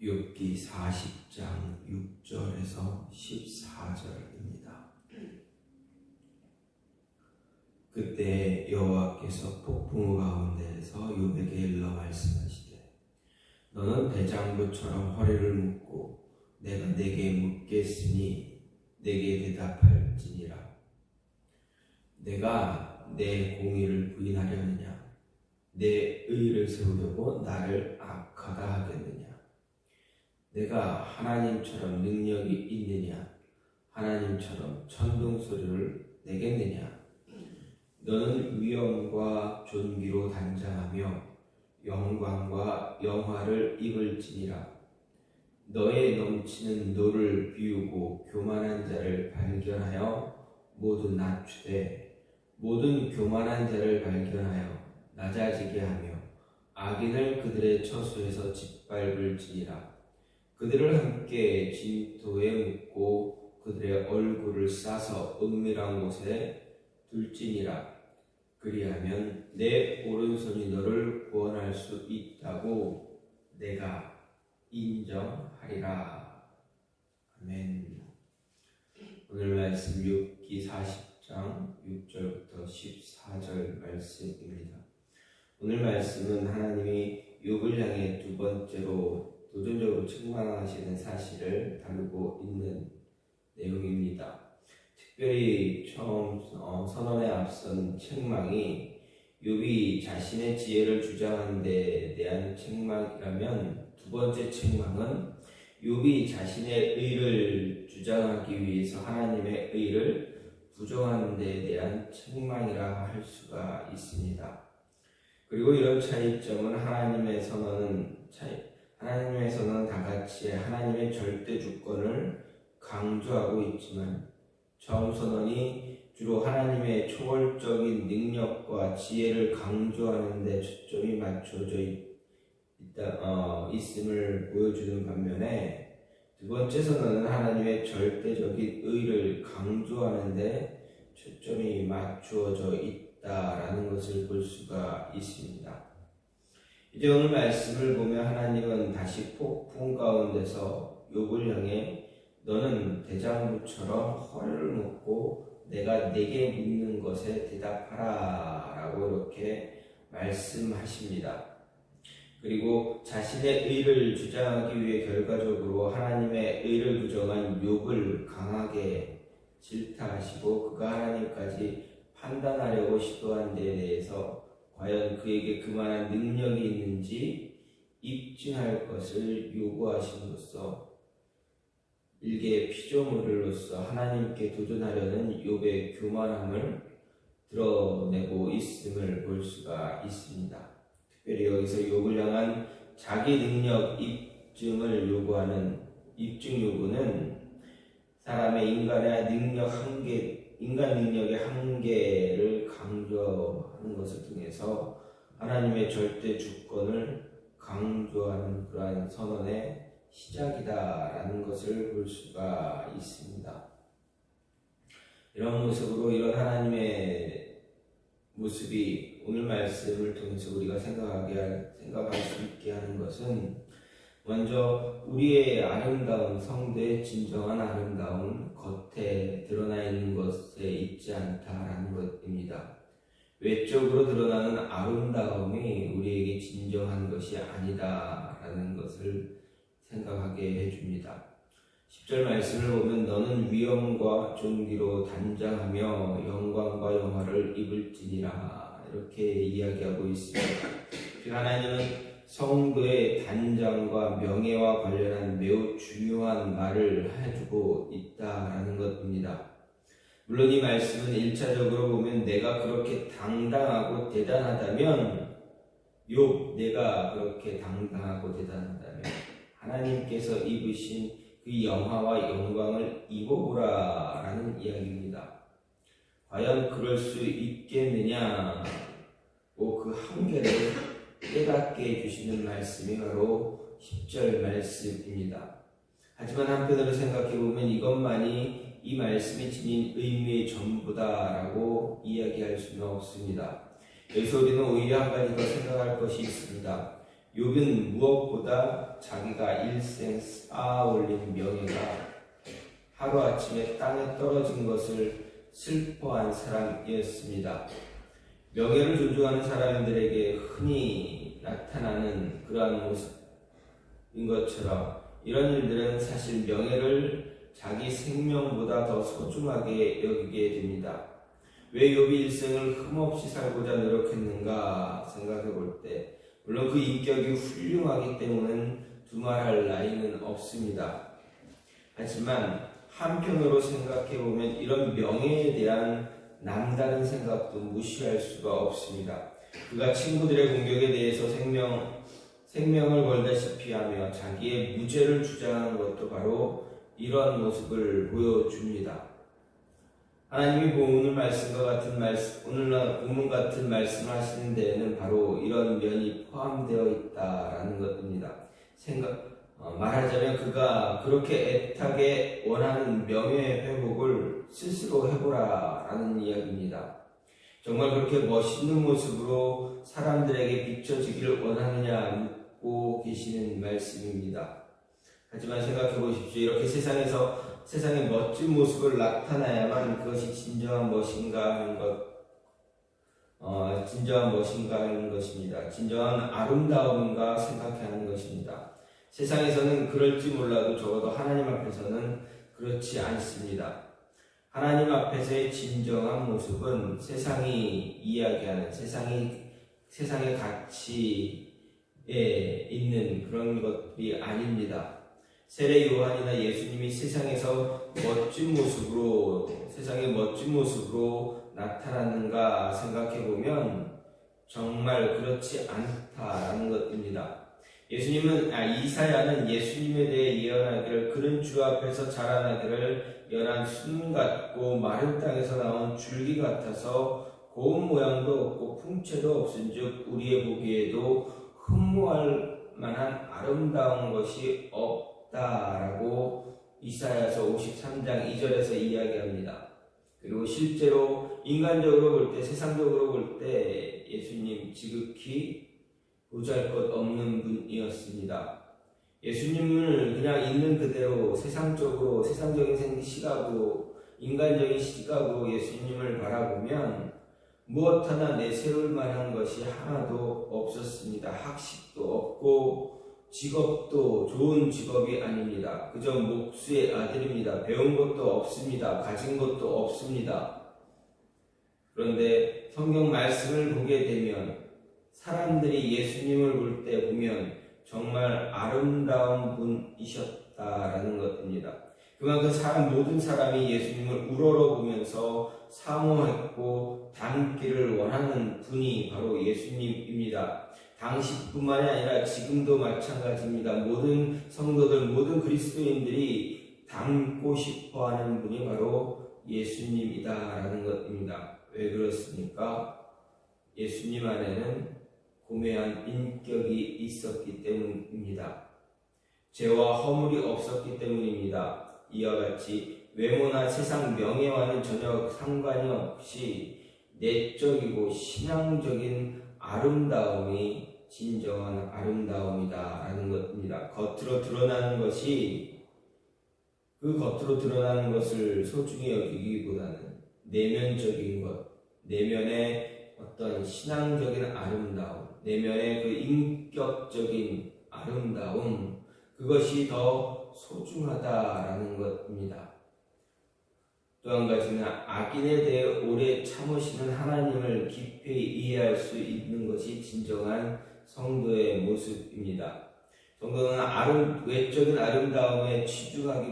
욥기 40장 6절에서 14절입니다. 그때 여호와께서 폭풍우 가운데에서 욥에게 일러 말씀하시되 너는 대장부처럼 허리를 묶고 내가 네게 묻겠으니 네게 대답할지니라. 내가 내 공의를 부인하려느냐? 내 의를 세우려고 나를 악하다 하겠느냐? 내가 하나님처럼 능력이 있느냐? 하나님처럼 천둥소리를 내겠느냐? 너는 위엄과 존귀로 단장하며 영광과 영화를 입을지니라. 너의 넘치는 노를 비우고 교만한 자를 발견하여 모두 낮추되 모든 교만한 자를 발견하여 낮아지게 하며 악인을 그들의 처소에서 짓밟을지니라. 그들을 함께 진토에 묻고 그들의 얼굴을 싸서 은밀한 곳에 둘지니라. 그리하면 내 오른손이 너를 구원할 수 있다고 내가 인정하리라. 아멘. 오늘 말씀 욥기 40장 6절부터 14절 말씀입니다. 오늘 말씀은 하나님이 욥을 향해 두 번째로 도전적으로 책망하시는 사실을 다루고 있는 내용입니다. 특별히 처음 선언에 앞선 책망이 욥이 자신의 지혜를 주장하는 데 대한 책망이라면, 두 번째 책망은 욥이 자신의 의를 주장하기 위해서 하나님의 의를 부정하는 데 대한 책망이라 할 수가 있습니다. 그리고 이런 차이점은 하나님에서는 다같이 하나님의 절대 주권을 강조하고 있지만 처음 선언이 주로 하나님의 초월적인 능력과 지혜를 강조하는 데 초점이 맞춰져 있음을 보여주는 반면에, 두 번째 선언은 하나님의 절대적인 의를 강조하는 데 초점이 맞추어져 있다라는 것을 볼 수가 있습니다. 이제 오늘 말씀을 보면 하나님은 다시 폭풍 가운데서 욥을 향해 너는 대장부처럼 허리를 묶고 내가 네게 묻는 것에 대답하라 라고 이렇게 말씀하십니다. 그리고 자신의 의를 주장하기 위해 결과적으로 하나님의 의를 부정한 욥을 강하게 질타하시고 그가 하나님까지 판단하려고 시도한 데 대해서 과연 그에게 그만한 능력이 있는지 입증할 것을 요구하심으로써 일개 피조물로서 하나님께 도전하려는 욥의 교만함을 드러내고 있음을 볼 수가 있습니다. 특별히 여기서 욥을 향한 자기 능력 입증을 요구하는 입증 요구는 인간 능력의 한계를 강조하는 것을 통해서 하나님의 절대 주권을 강조하는 그러한 선언의 시작이다라는 것을 볼 수가 있습니다. 이런 모습으로 이런 하나님의 모습이 오늘 말씀을 통해서 우리가 생각할 수 있게 하는 것은, 먼저 우리의 아름다운 성도의 진정한 아름다운 겉에 드러나 있는 것에 있지 않다라는 것입니다. 외적으로 드러나는 아름다움이 우리에게 진정한 것이 아니다라는 것을 생각하게 해줍니다. 10절 말씀을 보면 너는 위엄과 존귀로 단장하며 영광과 영화를 입을지니라 이렇게 이야기하고 있습니다. 하나님은 성도의 단장과 명예와 관련한 매우 중요한 말을 해주고 있다라는 것입니다. 물론 이 말씀은 1차적으로 보면 내가 그렇게 당당하고 대단하다면, 내가 그렇게 당당하고 대단하다면 하나님께서 입으신 그 영화와 영광을 입어보라 라는 이야기입니다. 과연 그럴 수 있겠느냐, 그 한계를 깨닫게 해주시는 말씀이 바로 10절 말씀입니다. 하지만 한편으로 생각해보면 이것만이 이 말씀이 지닌 의미의 전부다라고 이야기할 수는 없습니다. 여기서 우리는 오히려 한 가지 더 생각할 것이 있습니다. 욥은 무엇보다 자기가 일생 쌓아 올린 명예가 하루아침에 땅에 떨어진 것을 슬퍼한 사람이었습니다. 명예를 존중하는 사람들에게 흔히 나타나는 그러한 모습인 것처럼 이런 일들은 사실 명예를 자기 생명보다 더 소중하게 여기게 됩니다. 왜 욥이 일생을 흠없이 살고자 노력했는가 생각해 볼 때, 물론 그 인격이 훌륭하기 때문에 두말할 나위는 없습니다. 하지만 한편으로 생각해 보면 이런 명예에 대한 남다른 생각도 무시할 수가 없습니다. 그가 친구들의 공격에 대해서 생명을 걸다시피 하며 자기의 무죄를 주장하는 것도 바로 이런 모습을 보여줍니다. 하나님이 오늘 본문 같은 말씀을 하시는 데에는 바로 이런 면이 포함되어 있다라는 것입니다. 말하자면 그가 그렇게 애타게 원하는 명예 회복을 스스로 해보라라는 이야기입니다. 정말 그렇게 멋있는 모습으로 사람들에게 비춰지기를 원하느냐 묻고 계시는 말씀입니다. 하지만 생각해 보십시오. 이렇게 세상의 멋진 모습을 나타나야만 그것이 진정한 멋인가 하는 것입니다. 진정한 아름다움인가 생각해야 하는 것입니다. 세상에서는 그럴지 몰라도 적어도 하나님 앞에서는 그렇지 않습니다. 하나님 앞에서의 진정한 모습은 세상이 이야기하는 세상의 가치에 있는 그런 것들이 아닙니다. 세례 요한이나 예수님이 세상의 멋진 모습으로 나타났는가 생각해 보면 정말 그렇지 않다라는 것입니다. 이사야는 예수님에 대해 예언하기를 그는 주 앞에서 자라나기를 연한 순 같고 마른 땅에서 나온 줄기 같아서 고운 모양도 없고 풍채도 없은즉 우리의 보기에도 흠모할 만한 아름다운 것이 없다라고 이사야서 53장 2절에서 이야기합니다. 그리고 실제로 인간적으로 볼 때, 세상적으로 볼 때 예수님 지극히 보잘것없는 분이었습니다. 예수님을 그냥 있는 그대로 세상적인 시각으로, 인간적인 시각으로 예수님을 바라보면 무엇 하나 내세울 만한 것이 하나도 없었습니다. 학식도 없고 직업도 좋은 직업이 아닙니다. 그저 목수의 아들입니다. 배운 것도 없습니다. 가진 것도 없습니다. 그런데 성경 말씀을 보게 되면 사람들이 예수님을 볼 때 보면 정말 아름다운 분이셨다라는 것입니다. 그만큼 모든 사람이 예수님을 우러러보면서 사모했고 닮기를 원하는 분이 바로 예수님입니다. 당시뿐만이 아니라 지금도 마찬가지입니다. 모든 성도들, 모든 그리스도인들이 닮고 싶어하는 분이 바로 예수님이다라는 것입니다. 왜 그렇습니까? 예수님 안에는 고매한 인격이 있었기 때문입니다. 죄와 허물이 없었기 때문입니다. 이와 같이 외모나 세상 명예와는 전혀 상관이 없이 내적이고 신앙적인 아름다움이 진정한 아름다움이다라는 것입니다. 겉으로 드러나는 것을 소중히 여기기보다는 내면적인 것, 내면의 어떤 신앙적인 아름다움, 내면의 그 인격적인 아름다움, 그것이 더 소중하다라는 것입니다. 또 한 가지는 악인에 대해 오래 참으시는 하나님을 깊이 이해할 수 있는 것이 진정한 성도의 모습입니다. 성도는 외적인 아름다움에 치중하지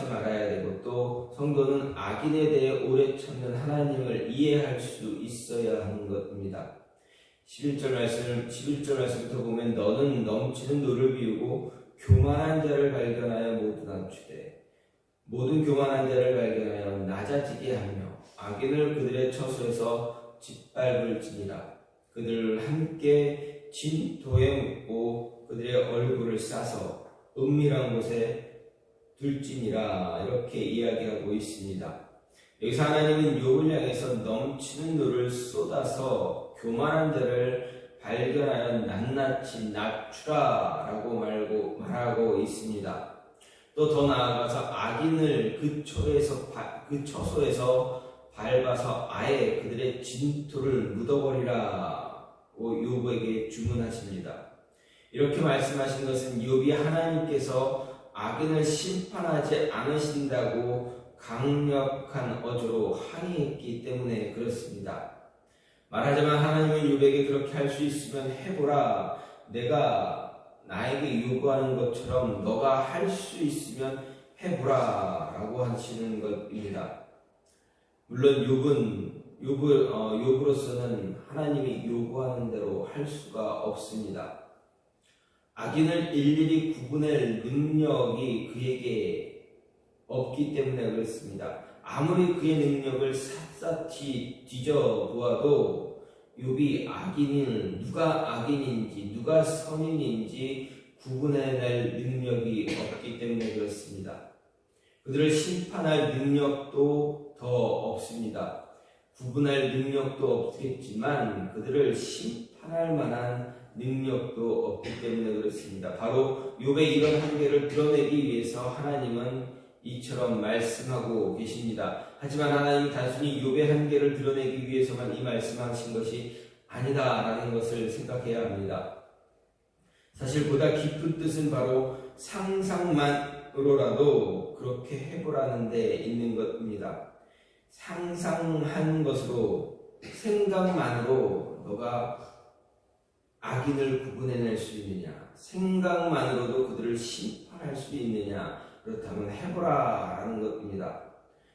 말아야 되고, 또 성도는 악인에 대해 오래 참는 하나님을 이해할 수 있어야 하는 것입니다. 11절 말씀부터 보면 너는 넘치는 노를 비우고 교만한 자를 발견하여 모두 낮추되 모든 교만한 자를 발견하여 낮아지게 하며 악인을 그들의 처소에서 짓밟을지니라. 그들을 함께 진토에 묻고 그들의 얼굴을 싸서 은밀한 곳에 둘지니라. 이렇게 이야기하고 있습니다. 여기서 하나님은 욥을 향해서 넘치는 노를 쏟아서 교만한 자를 발견하여 낱낱이 낮추라라고 말하고 있습니다. 또 더 나아가서 악인을 그 처소에서 밟아서 아예 그들의 진토를 묻어버리라고 욥에게 주문하십니다. 이렇게 말씀하신 것은 욥이 하나님께서 악인을 심판하지 않으신다고 강력한 어조로 항의했기 때문에 그렇습니다. 말하자면 하나님은 욥에게 그렇게 할 수 있으면 해보라. 내가 나에게 요구하는 것처럼 너가 할 수 있으면 해보라 라고 하시는 것입니다. 물론 욥으로서는 하나님이 요구하는 대로 할 수가 없습니다. 악인을 일일이 구분할 능력이 그에게 없기 때문에 그렇습니다. 아무리 그의 능력을 샅샅이 뒤져보아도 욥이 누가 악인인지 누가 선인인지 구분해낼 능력이 없기 때문에 그렇습니다. 그들을 심판할 능력도 더 없습니다. 구분할 능력도 없겠지만 그들을 심판할 만한 능력도 없기 때문에 그렇습니다. 바로 욥의 이런 한계를 드러내기 위해서 하나님은 이처럼 말씀하고 계십니다. 하지만 하나님은 단순히 욥의 한계를 드러내기 위해서만 이 말씀하신 것이 아니다라는 것을 생각해야 합니다. 사실 보다 깊은 뜻은 바로 상상만으로라도 그렇게 해보라는 데 있는 것입니다. 상상한 것으로, 생각만으로 너가 악인을 구분해낼 수 있느냐, 생각만으로도 그들을 심판할 수 있느냐, 그렇다면 해보라 라는 것입니다.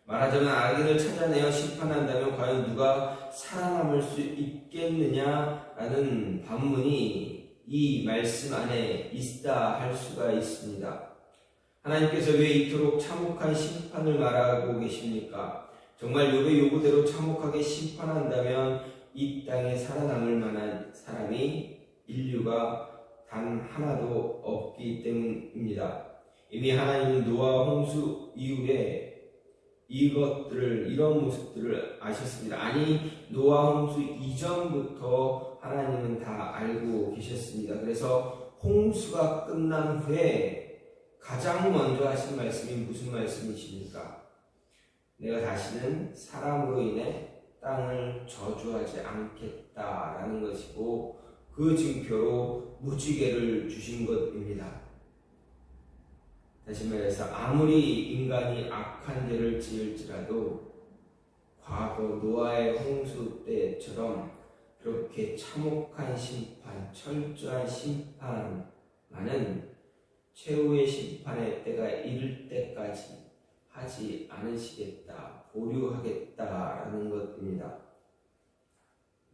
말하자면 악인을 찾아내어 심판한다면 과연 누가 살아남을 수 있겠느냐라는 반문이 이 말씀 안에 있다 할 수가 있습니다. 하나님께서 왜 이토록 참혹한 심판을 말하고 계십니까? 정말 욥의 요구대로 참혹하게 심판한다면 이 땅에 살아남을 만한 사람이 인류가 단 하나도 없기 때문입니다. 이미 하나님은 노아 홍수 이후에 이런 모습들을 아셨습니다. 아니, 노아 홍수 이전부터 하나님은 다 알고 계셨습니다. 그래서 홍수가 끝난 후에 가장 먼저 하신 말씀이 무슨 말씀이십니까? 내가 다시는 사람으로 인해 땅을 저주하지 않겠다라는 것이고, 그 증표로 무지개를 주신 것입니다. 다시 말해서 아무리 인간이 악한 죄를 지을지라도 과거 노아의 홍수 때처럼 그렇게 참혹한 심판, 철저한 심판만은 최후의 심판의 때가 이를 때까지 하지 않으시겠다, 보류하겠다라는 것입니다.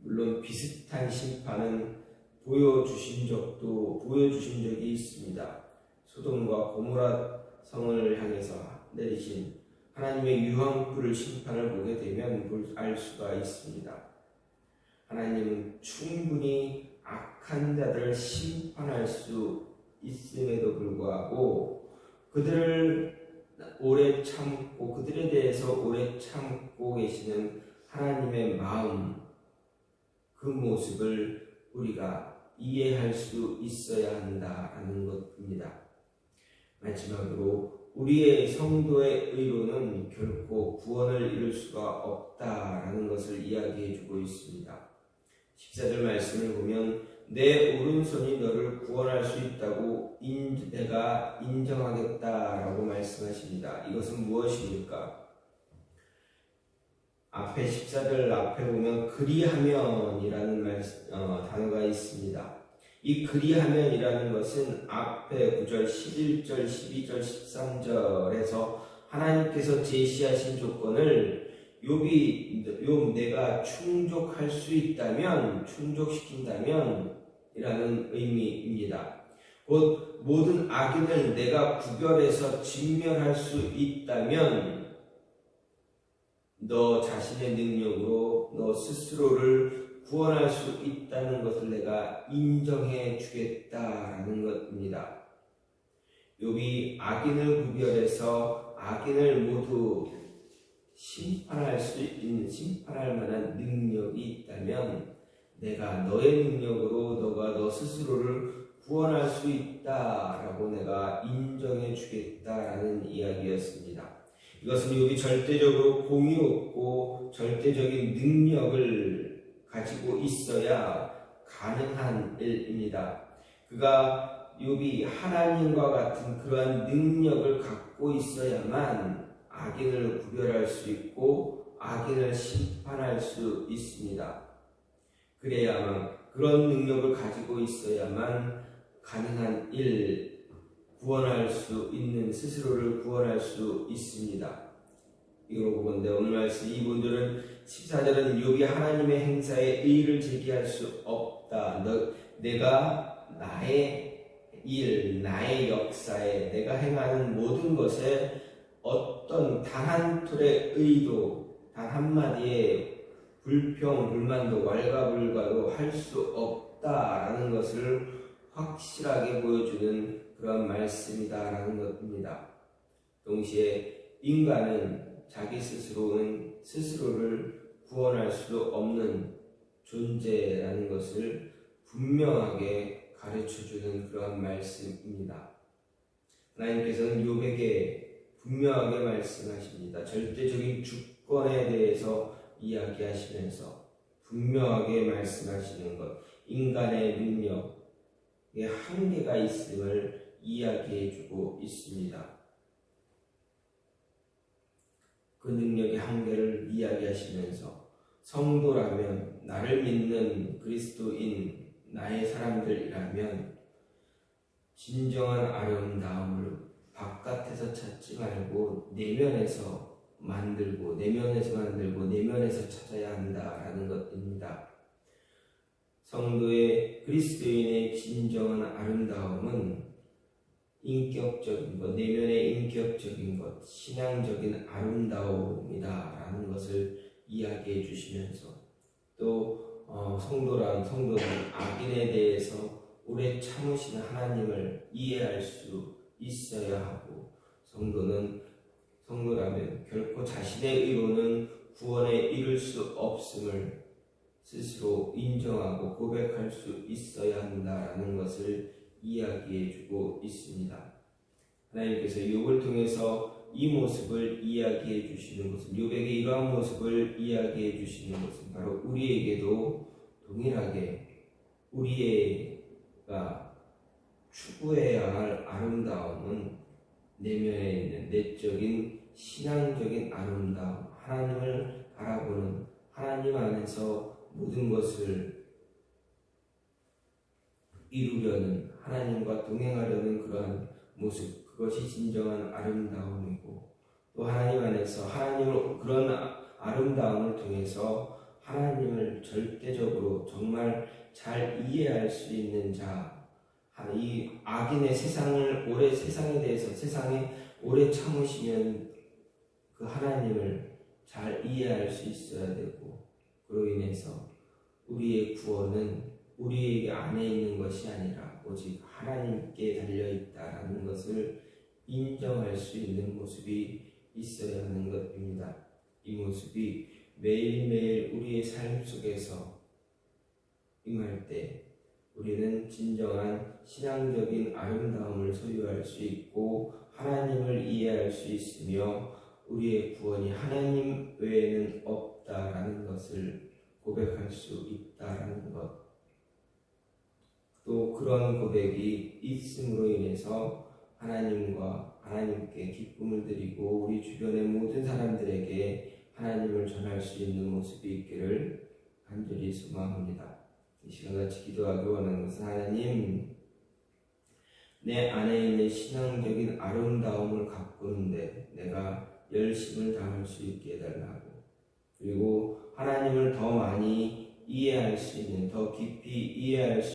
물론 비슷한 심판은 보여주신 적이 있습니다. 소돔과 고모라 성을 향해서 내리신 하나님의 유황불 심판을 보게 되면 알 수가 있습니다. 하나님은 충분히 악한 자들을 심판할 수 있음에도 불구하고 그들을 오래 참고 그들에 대해서 오래 참고 계시는 하나님의 마음, 그 모습을 우리가 이해할 수 있어야 한다는 것입니다. 마지막으로 우리의 성도의 의로는 결코 구원을 이룰 수가 없다라는 것을 이야기해주고 있습니다. 14절 말씀을 보면 내 오른손이 너를 구원할 수 있다고 내가 인정하겠다라고 말씀하십니다. 이것은 무엇입니까? 앞에 14절 앞에 보면 그리하면이라는 단어가 있습니다. 이 그리하면이라는 것은 앞에 9절, 11절, 12절, 13절에서 하나님께서 제시하신 조건을 욥 내가 충족할 수 있다면, 충족시킨다면 이라는 의미입니다. 곧 모든 악인을 내가 구별해서 진멸할 수 있다면 너 자신의 능력으로 너 스스로를 구원할 수 있다는 것을 내가 인정해 주겠다라는 것입니다. 욥이 악인을 구별해서 악인을 모두 심판할 만한 능력이 있다면 내가 너의 능력으로 너가 너 스스로를 구원할 수 있다라고 내가 인정해 주겠다라는 이야기였습니다. 이것은 욥이 절대적으로 공의롭고 절대적인 능력을 가지고 있어야 가능한 일입니다. 그가 욥이 하나님과 같은 그러한 능력을 갖고 있어야만 악인을 구별할 수 있고 악인을 심판할 수 있습니다. 그래야만 그런 능력을 가지고 있어야만 가능한 일, 구원할 수 있는 스스로를 구원할 수 있습니다. 이거 보건대 오늘 말씀 이분들은 14절은 욥이 하나님의 행사에 의의를 제기할 수 없다. 내가 나의 일, 나의 역사에 내가 행하는 모든 것에 어떤 단 한 톨의 의도, 단 한마디의 불평, 불만도 왈가불가도 할 수 없다라는 것을 확실하게 보여주는 그런 말씀이다라는 것입니다. 동시에 인간은 자기 스스로는 스스로를 구원할 수 없는 존재라는 것을 분명하게 가르쳐주는 그런 말씀입니다. 하나님께서는 욥에게 분명하게 말씀하십니다. 절대적인 주권에 대해서 이야기하시면서 분명하게 말씀하시는 것, 인간의 능력에 한계가 있음을 이야기해주고 있습니다. 그 능력의 한계를 이야기하시면서 성도라면, 나를 믿는 그리스도인 나의 사람들이라면 진정한 아름다움을 바깥에서 찾지 말고 내면에서 만들고 내면에서 찾아야 한다라는 것입니다. 성도의 그리스도인의 진정한 아름다움은 인격적인 것, 내면의 인격적인 것, 신앙적인 아름다움이다라는 것을 이야기해 주시면서 또 성도는 악인에 대해서 오래 참으시는 하나님을 이해할 수 있어야 하고, 성도라면 결코 자신의 의로는 구원에 이를 수 없음을 스스로 인정하고 고백할 수 있어야 한다라는 것을 이야기해 주고 있습니다. 하나님께서 욥을 통해서 이 모습을 이야기해 주시는 것은, 욥에게 이러한 모습을 이야기해 주시는 것은 바로 우리에게도 동일하게 우리가 추구해야 할 아름다움은 내면에 있는 내적인 신앙적인 아름다움, 하나님을 바라보는, 하나님 안에서 모든 것을 이루려는, 하나님과 동행하려는 그러한 모습, 그것이 진정한 아름다움이고, 또 하나님 안에서 그런 아름다움을 통해서 하나님을 절대적으로 정말 잘 이해할 수 있는 자, 이 악인의 세상에 대해서 세상에 오래 참으시면 그 하나님을 잘 이해할 수 있어야 되고, 그로 인해서 우리의 구원은 우리 안에 있는 것이 아니라 오직 하나님께 달려있다라는 것을 인정할 수 있는 모습이 있어야 하는 것입니다. 이 모습이 매일매일 우리의 삶 속에서 임할 때 우리는 진정한 신앙적인 아름다움을 소유할 수 있고 하나님을 이해할 수 있으며 우리의 구원이 하나님 외에는 없다라는 것을 고백할 수 있다라는 것. 또 그런 고백이 있음으로 인해서 하나님께 기쁨을 드리고 우리 주변의 모든 사람들에게 하나님을 전할 수 있는 모습이 있기를 간절히 소망합니다. 이 시간 같이 기도하기 원하는 것은, 하나님, 내 안에 있는 신앙적인 아름다움을 가꾸는데 내가 열심을 다할 수 있게 해달라고, 그리고 하나님을 더 많이 이해할 수 있는, 더 깊이 이해할 수